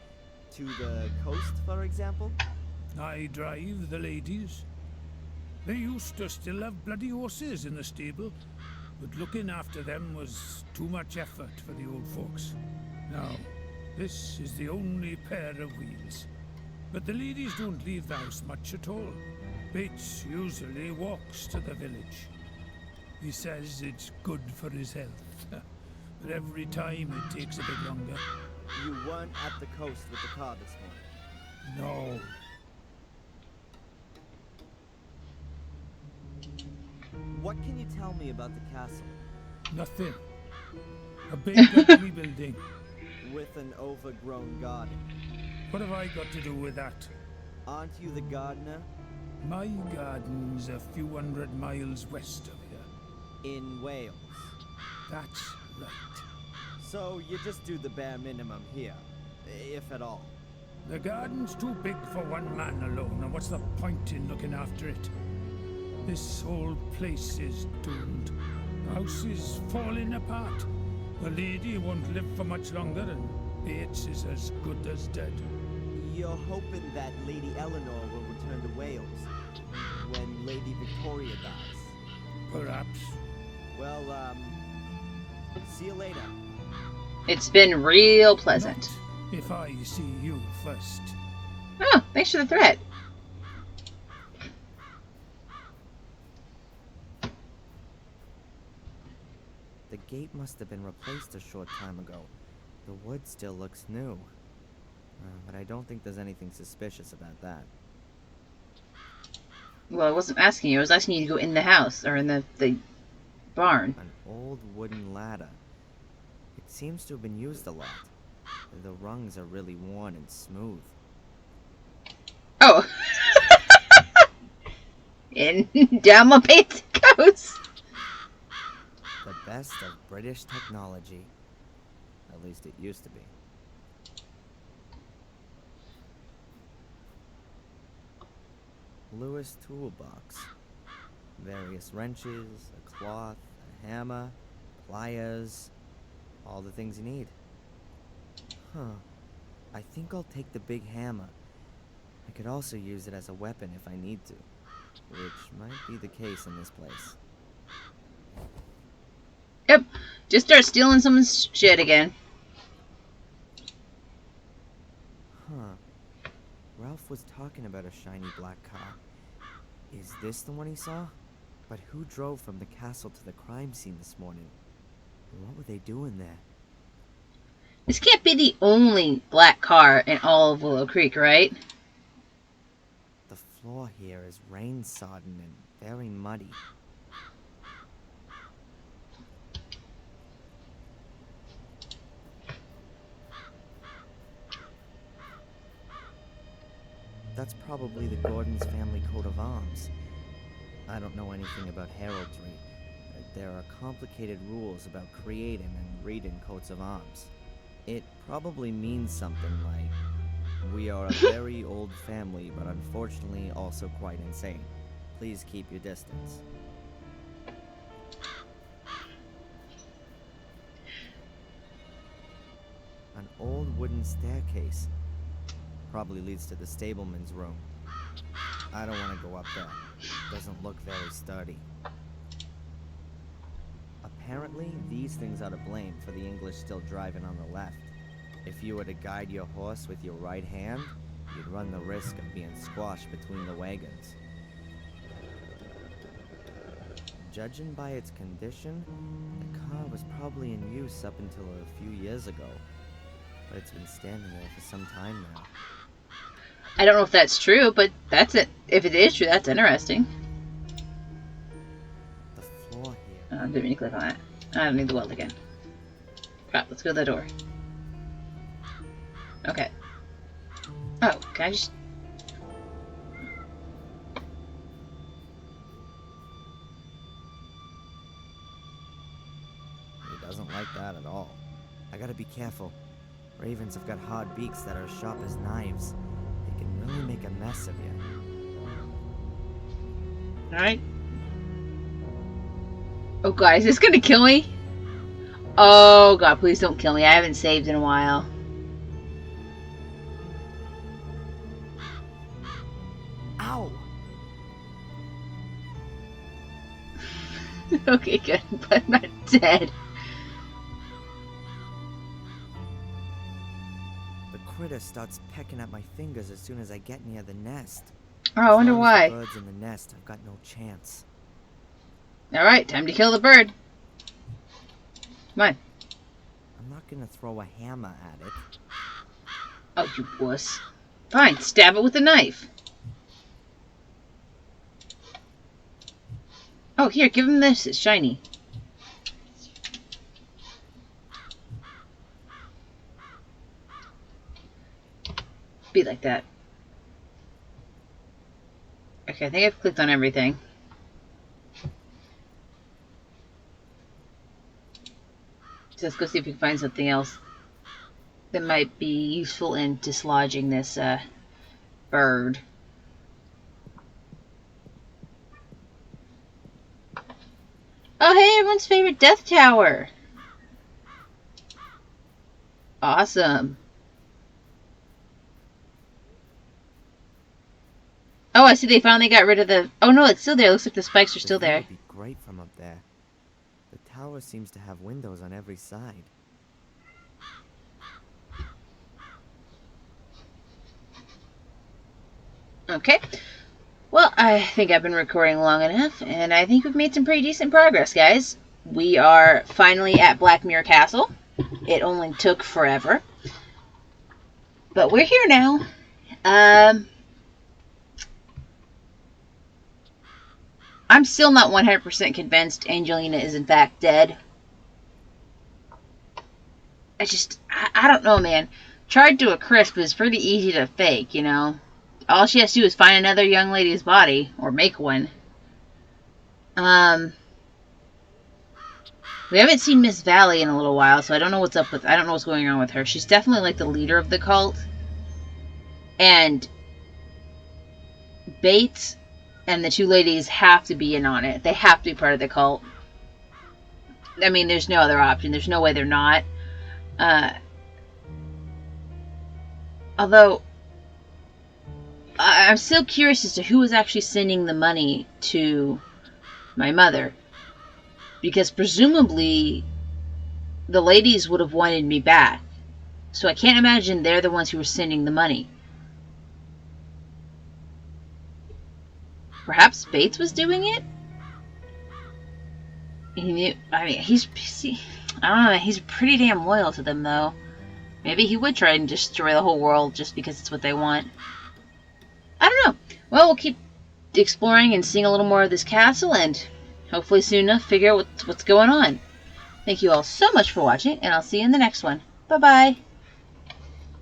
To the coast, for example? I drive the ladies. They used to still have bloody horses in the stable, but looking after them was too much effort for the old folks. Now, this is the only pair of wheels. But the ladies don't leave the house much at all. Bates usually walks to the village. He says it's good for his health. But every time it takes a bit longer. You weren't at the coast with the car this morning. No. What can you tell me about the castle? Nothing. A big ugly building. With an overgrown garden. What have I got to do with that? Aren't you the gardener? My garden's a few 100 miles west of here. In Wales. That's right. So you just do the bare minimum here, if at all. The garden's too big for one man alone, and what's the point in looking after it? This whole place is doomed. The house is falling apart. The lady won't live for much longer, and Bates is as good as dead. You're hoping that Lady Elanor will return to Wales when Lady Victoria dies. Perhaps. Well, see you later. It's been real pleasant. Not if I see you first. Oh, thanks for the threat. The gate must have been replaced a short time ago. The wood still looks new. But I don't think there's anything suspicious about that. Well, I wasn't asking you. I was asking you to go in the house, or in the barn. An old wooden ladder. It seems to have been used a lot. The rungs are really worn and smooth. Oh. And down my pants it goes. The best of British technology. At least it used to be. Lewis toolbox. Various wrenches, a cloth, a hammer, pliers, all the things you need. Huh. I think I'll take the big hammer. I could also use it as a weapon if I need to, which might be the case in this place. Yep. Just start stealing someone's shit again. Huh. Ralph was talking about a shiny black car. Is this the one he saw? But who drove from the castle to the crime scene this morning? What were they doing there? This can't be the only black car in all of Willow Creek, right? The floor here is rain-sodden and very muddy. That's probably the Gordon's family coat of arms. I don't know anything about heraldry. There are complicated rules about creating and reading coats of arms. It probably means something like, we are a very old family, but unfortunately also quite insane. Please keep your distance. An old wooden staircase. Probably leads to the stableman's room. I don't want to go up there. Doesn't look very sturdy. Apparently, these things are to blame for the English still driving on the left. If you were to guide your horse with your right hand, you'd run the risk of being squashed between the wagons. Judging by its condition, the car was probably in use up until a few years ago. But it's been standing there for some time now. I don't know if that's true, but that's it. If it is true, that's interesting. The floor here. Didn't mean to click on that. I don't need the weld again. Right, let's go to the door. Okay. Oh, can I just... He doesn't like that at all. I gotta be careful. Ravens have got hard beaks that are as sharp as knives. They can really make a mess of you. Alright. Oh god, is this gonna kill me? Oh god, please don't kill me. I haven't saved in a while. Ow! Okay, good, but I'm not dead. The critter starts pecking at my fingers as soon as I get near the nest. Oh, I wonder As long as why. the bird's in the nest, I've got no chance. Alright, time to kill the bird. Come on. I'm not gonna throw a hammer at it. Oh, you wuss. Fine, stab it with a knife. Oh, here, give him this. It's shiny. Be like that. Okay, I think I've clicked on everything. So let's go see if we can find something else that might be useful in dislodging this bird. Oh, hey, everyone's favorite death tower. Awesome. Oh, I see they finally got rid of the... Oh, no, it's still there. Looks like the spikes are still The view there. would be great from up there. The tower seems to have windows on every side. Okay. Well, I think I've been recording long enough, and I think we've made some pretty decent progress, guys. We are finally at Black Mirror Castle. It only took forever. But we're here now. I'm still not 100% convinced Angelina is in fact dead. I don't know, man. Charred to a crisp is pretty easy to fake, you know. All she has to do is find another young lady's body, or make one. We haven't seen Miss Valley in a little while, so I don't know what's up with... I don't know what's going on with her. She's definitely like the leader of the cult. And Bates and the two ladies have to be in on it. They have to be part of the cult. I mean, there's no other option. There's no way they're not. Although, I'm still curious as to who was actually sending the money to my mother. Because presumably, the ladies would have wanted me back. So I can't imagine they're the ones who were sending the money. Perhaps Bates was doing it? He knew, I mean, I don't know, he's pretty damn loyal to them, though. Maybe he would try and destroy the whole world just because it's what they want. I don't know. Well, we'll keep exploring and seeing a little more of this castle, and hopefully soon enough figure out what's going on. Thank you all so much for watching, and I'll see you in the next one. Bye-bye.